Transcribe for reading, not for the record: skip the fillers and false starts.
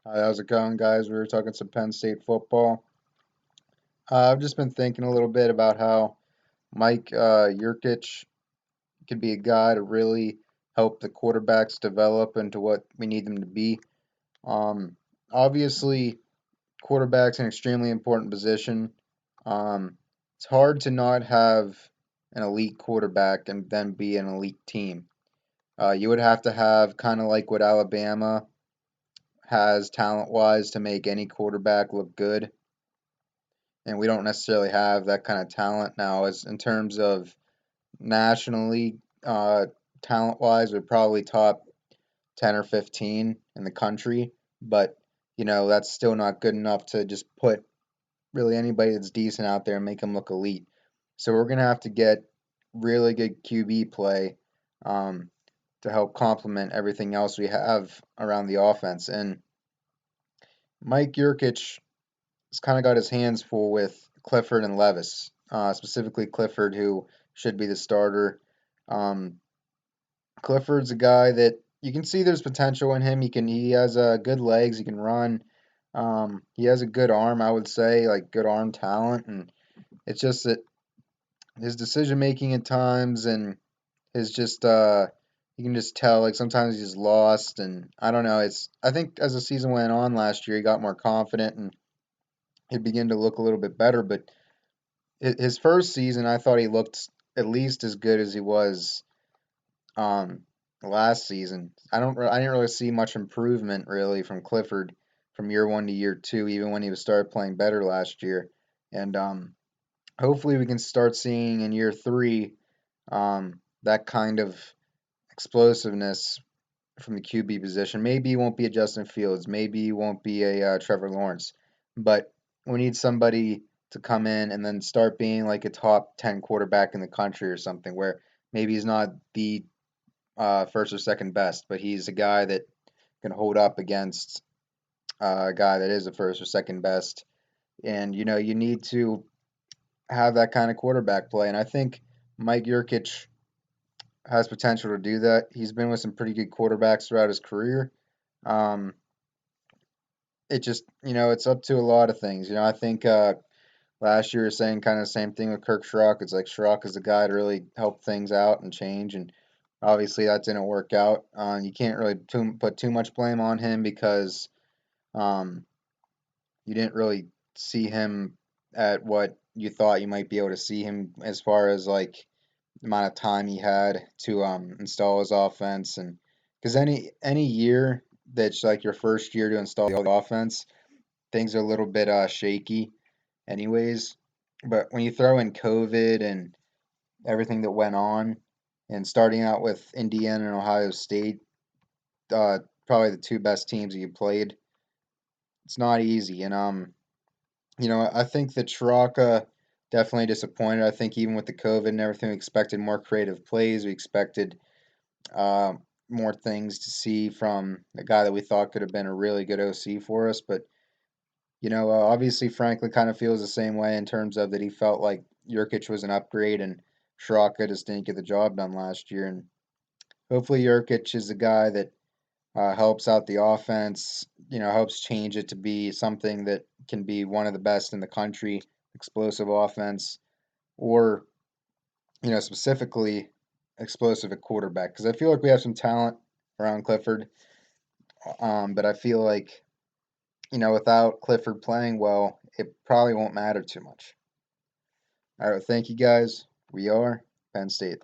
Hi, how's it going, guys? We were talking some Penn State football. I've just been thinking a little bit about how Mike Yurcich could be a guy to really help the quarterbacks develop into what we need them to be. Um, Obviously, quarterback's an extremely important position. It's hard to not have an elite quarterback and then be an elite team. You would have to have kind of like what Alabama has talent-wise to make any quarterback look good, and we don't necessarily have that kind of talent now. As in terms of nationally, talent wise, we're probably top 10 or 15 in the country, but that's still not good enough to just put really anybody that's decent out there and make them look elite. So we're gonna have to get really good QB play, um, to help complement everything else we have around the offense. And Mike Yurkich has kind of got his hands full with Clifford and Levis, specifically Clifford, who should be the starter. Um, Clifford's a guy that you can see there's potential in him. He has good legs. He can run. He has a good arm, I would say, like good arm talent, and it's just that his decision making at times and his just you can just tell like sometimes he's lost, and I don't know. It's I think as the season went on last year, he got more confident and he began to look a little bit better, but his first season, I thought he looked at least as good as he was um, last season. I didn't really see much improvement really from Clifford from year one to year two, even when he was started playing better last year. And hopefully we can start seeing in year three that kind of explosiveness from the QB position. Maybe he won't be a Justin Fields. Maybe he won't be a Trevor Lawrence. But we need somebody to come in and then start being like a top 10 quarterback in the country or something, where maybe he's not the first or second best, but he's a guy that can hold up against a guy that is the first or second best. And, you need to have that kind of quarterback play. And I think Mike Yurcich has potential to do that. He's been with some pretty good quarterbacks throughout his career. Um, it just, it's up to a lot of things. I think last year was saying kind of the same thing with Kirk Schrock. It's like Schrock is the guy to really help things out and change, and obviously that didn't work out. You can't really put too much blame on him because um, you didn't really see him at what you thought you might be able to see him as far as like the amount of time he had to install his offense. And because any year that's like your first year to install the offense, things are a little bit shaky anyways. But when you throw in COVID and everything that went on, and starting out with Indiana and Ohio State, probably the two best teams that you played, it's not easy. And I think that Straka definitely disappointed. I think even with the COVID and everything, we expected more creative plays. We expected uh, more things to see from a guy that we thought could have been a really good OC for us. But obviously Franklin kind of feels the same way in terms of that he felt like Yurkic was an upgrade and Straka just didn't get the job done last year. And hopefully Yurkic is the guy that helps out the offense, helps change it to be something that can be one of the best in the country, explosive offense, or, specifically explosive at quarterback. Because I feel like we have some talent around Clifford, but I feel like, without Clifford playing well, it probably won't matter too much. All right, well, thank you guys. We are Penn State.